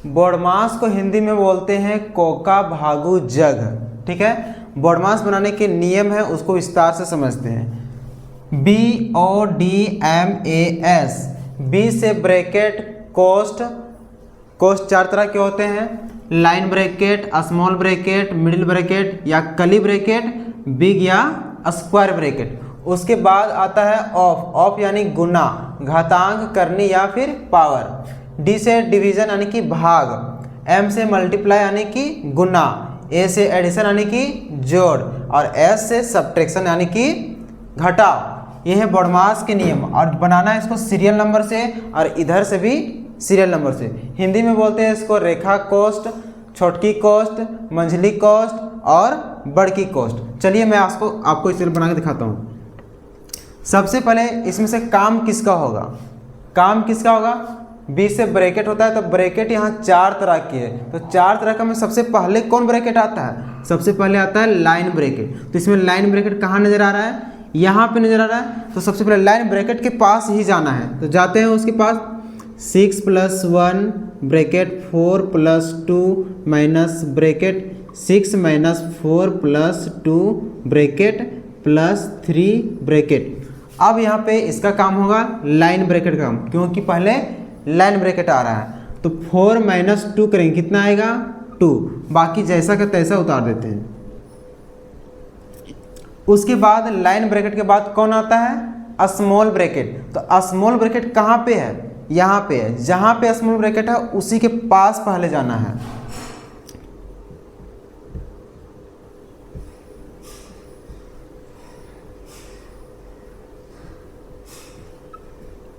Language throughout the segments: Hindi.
बोडमास को हिंदी में बोलते हैं कोका भागु जग। ठीक है, बोडमास बनाने के नियम है उसको विस्तार से समझते हैं। BODMAS, बी से ब्रैकेट कोस्ट, कोस्ट 4 तरह के होते हैं, line bracket, small bracket, middle bracket या कली ब्रैकेट, बिग या स्क्वायर ब्रैकेट। उसके बाद आता है ऑफ, ऑफ यानी गुना, घातांक करनी या फिर पावर। डी से डिवीजन यानी कि भाग, एम से मल्टीप्लाई यानी कि गुना, ए से एडिशन यानी कि जोड़ और एस से सब्ट्रैक्शन यानी कि घटाव। ये है बोडमास के नियम और बनाना है इसको सीरियल नंबर से और इधर से भी सीरियल नंबर से। हिंदी में बोलते हैं इसको रेखा कोष्ठ, छोटकी कोष्ठ, मंझली कोष्ठ और बड़की कोष्ठ। चलिए मैं आपको इसे बना के दिखाता हूँ। सबसे पहले इसमें से काम किसका होगा, काम किसका होगा, बीच से ब्रैकेट होता है तो ब्रैकेट यहाँ 4 तरह की है, तो 4 तरह का में सबसे पहले कौन ब्रैकेट आता है, सबसे पहले आता है लाइन ब्रैकेट। तो इसमें लाइन ब्रैकेट कहाँ नजर आ रहा है, यहाँ पे नजर आ रहा है। तो सबसे पहले लाइन ब्रैकेट के पास ही जाना है, तो जाते हैं उसके पास। 6 + 1 bracket 4 + 2 minus bracket 6 - 4 + 2 bracket +3 bracket. अब यहाँ पे इसका काम होगा लाइन ब्रैकेट का काम, क्योंकि पहले लाइन ब्रैकेट आ रहा है। तो 4 - 2 करेंगे, कितना आएगा 2, बाकी जैसा का तैसा उतार देते हैं। उसके बाद लाइन ब्रैकेट के बाद कौन आता है, स्मॉल ब्रैकेट। तो स्मॉल ब्रैकेट कहाँ पे है, यहाँ पे है, जहाँ पे स्मॉल ब्रैकेट है उसी के पास पहले जाना है।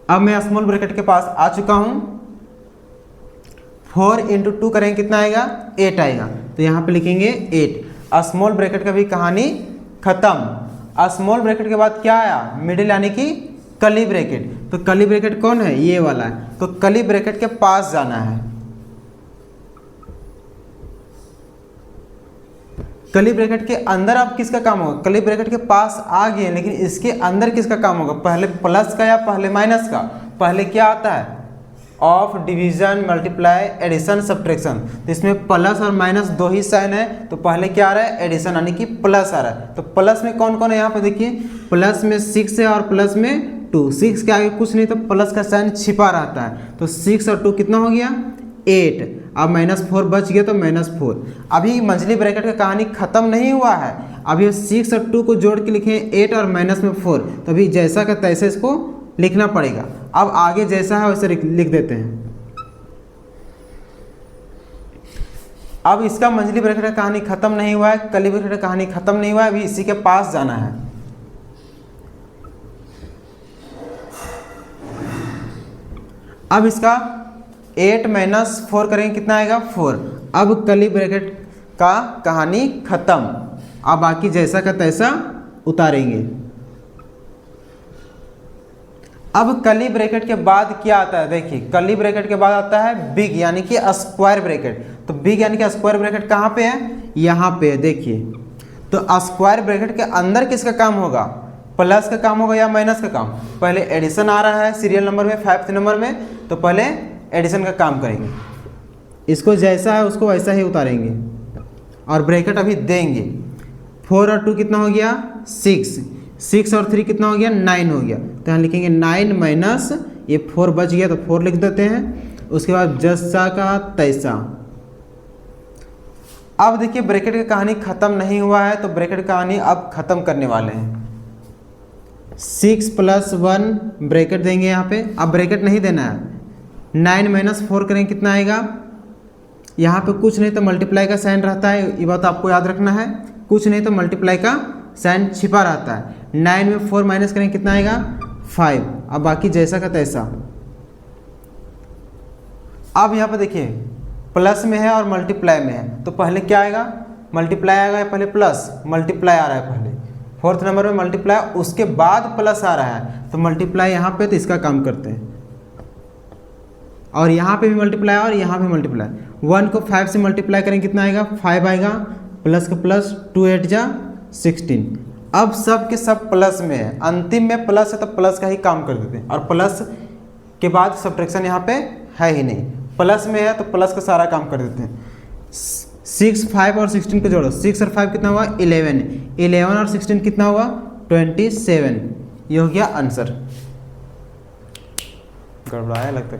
अब मैं स्मॉल ब्रैकेट के पास आ चुका हूं। 4 × 2 करेंगे, कितना आएगा 8 आएगा, तो यहाँ पे लिखेंगे 8। स्मॉल ब्रैकेट का भी कहानी खत्म। स्मॉल ब्रैकेट के बाद क्या आया, मिडिल यानी कि कली ब्रैकेट। तो कली ब्रैकेट कौन है, ये वाला है, तो कली ब्रैकेट के पास जाना है। कली ब्रैकेट के अंदर अब किसका काम होगा, कली ब्रैकेट के पास आ गए, लेकिन इसके अंदर किसका काम होगा, पहले प्लस का या पहले माइनस का। पहले क्या आता है, of, division, multiply, addition, subtraction. तो इसमें प्लस और माइनस 2 ही साइन है, तो पहले क्या आ रहा है, एडिशन यानी कि प्लस आ रहा है। तो प्लस में कौन कौन है, यहाँ पे देखिए, प्लस में 6 है और प्लस में 2। 6 के आगे कुछ नहीं, तो प्लस का साइन छिपा रहता है। तो 6 और 2 कितना हो गया 8। अब -4 बच गया, तो -4। अभी मंझली ब्रैकेट का कहानी खत्म नहीं हुआ है, अभी 6 और 2 को जोड़ के लिखे 8 और माइनस में 4। तो अभी जैसा का तैसा इसको लिखना पड़ेगा। अब आगे जैसा है वैसे लिख देते हैं। अब इसका मंझली ब्रैकेट का कहानी खत्म नहीं हुआ है, कली ब्रैकेट का कहानी खत्म नहीं हुआ है, अभी इसी के पास जाना है। अब इसका 8 - 4 करेंगे, कितना आएगा 4। अब कली ब्रैकेट का कहानी खत्म, अब बाकी जैसा का तैसा उतारेंगे। अब कली ब्रैकेट के बाद क्या आता है, देखिए कली ब्रैकेट के बाद आता है बिग यानी कि स्क्वायर ब्रैकेट। तो बिग यानी कि स्क्वायर ब्रैकेट कहाँ पे है, यहाँ पे है, देखिए। तो स्क्वायर ब्रैकेट के अंदर किसका काम होगा, प्लस का काम होगा या माइनस का काम। पहले एडिशन आ रहा है सीरियल नंबर में 5th नंबर में, तो पहले एडिशन का काम करेंगे, इसको जैसा है उसको वैसा ही उतारेंगे और ब्रैकेट अभी देंगे। 4 और 2 कितना हो गया 6, 6 और 3 कितना हो गया 9 हो गया। तो यहाँ लिखेंगे 9 माइनस ये 4 बच गया, तो 4 लिख देते हैं। उसके बाद जैसा का तैसा। अब देखिए ब्रैकेट की कहानी खत्म नहीं हुआ है, तो ब्रैकेट की कहानी अब खत्म करने वाले हैं। 6 + 1 ब्रैकेट देंगे यहाँ पे, अब ब्रैकेट नहीं देना है। 9 - 4 करेंगे, कितना आएगा, यहाँ पे कुछ नहीं तो मल्टीप्लाई का साइन रहता है, ये बात आपको याद रखना है। कुछ नहीं तो मल्टीप्लाई का साइन छिपा रहता है। 9 में 4 माइनस करेंगे, कितना आएगा 5। अब बाकी जैसा का तैसा। अब यहाँ पे देखिए प्लस में है और मल्टीप्लाई में है, तो पहले क्या आएगा, मल्टीप्लाई आएगा या पहले प्लस, मल्टीप्लाई आ रहा है पहले। 4th नंबर में मल्टीप्लाई, उसके बाद प्लस आ रहा है, तो मल्टीप्लाई यहाँ पे, तो इसका काम करते हैं। और यहाँ पे भी मल्टीप्लाई और यहाँ पे मल्टीप्लाई। 1 को 5 से मल्टीप्लाई करेंगे, कितना आएगा 5 आएगा, प्लस का प्लस, 2 8 जा 16। अब सब के सब प्लस में है, अंतिम में प्लस है तो प्लस का ही काम कर देते हैं, और प्लस के बाद सब्ट्रैक्शन यहाँ पे है ही नहीं। प्लस में है तो प्लस का सारा काम कर देते हैं। 6, 5 और 16 को जोड़ो, 6 और 5 कितना हुआ 11, 11 और 16 कितना हुआ 27। ये हो गया आंसर। गड़बड़ाया लगता है।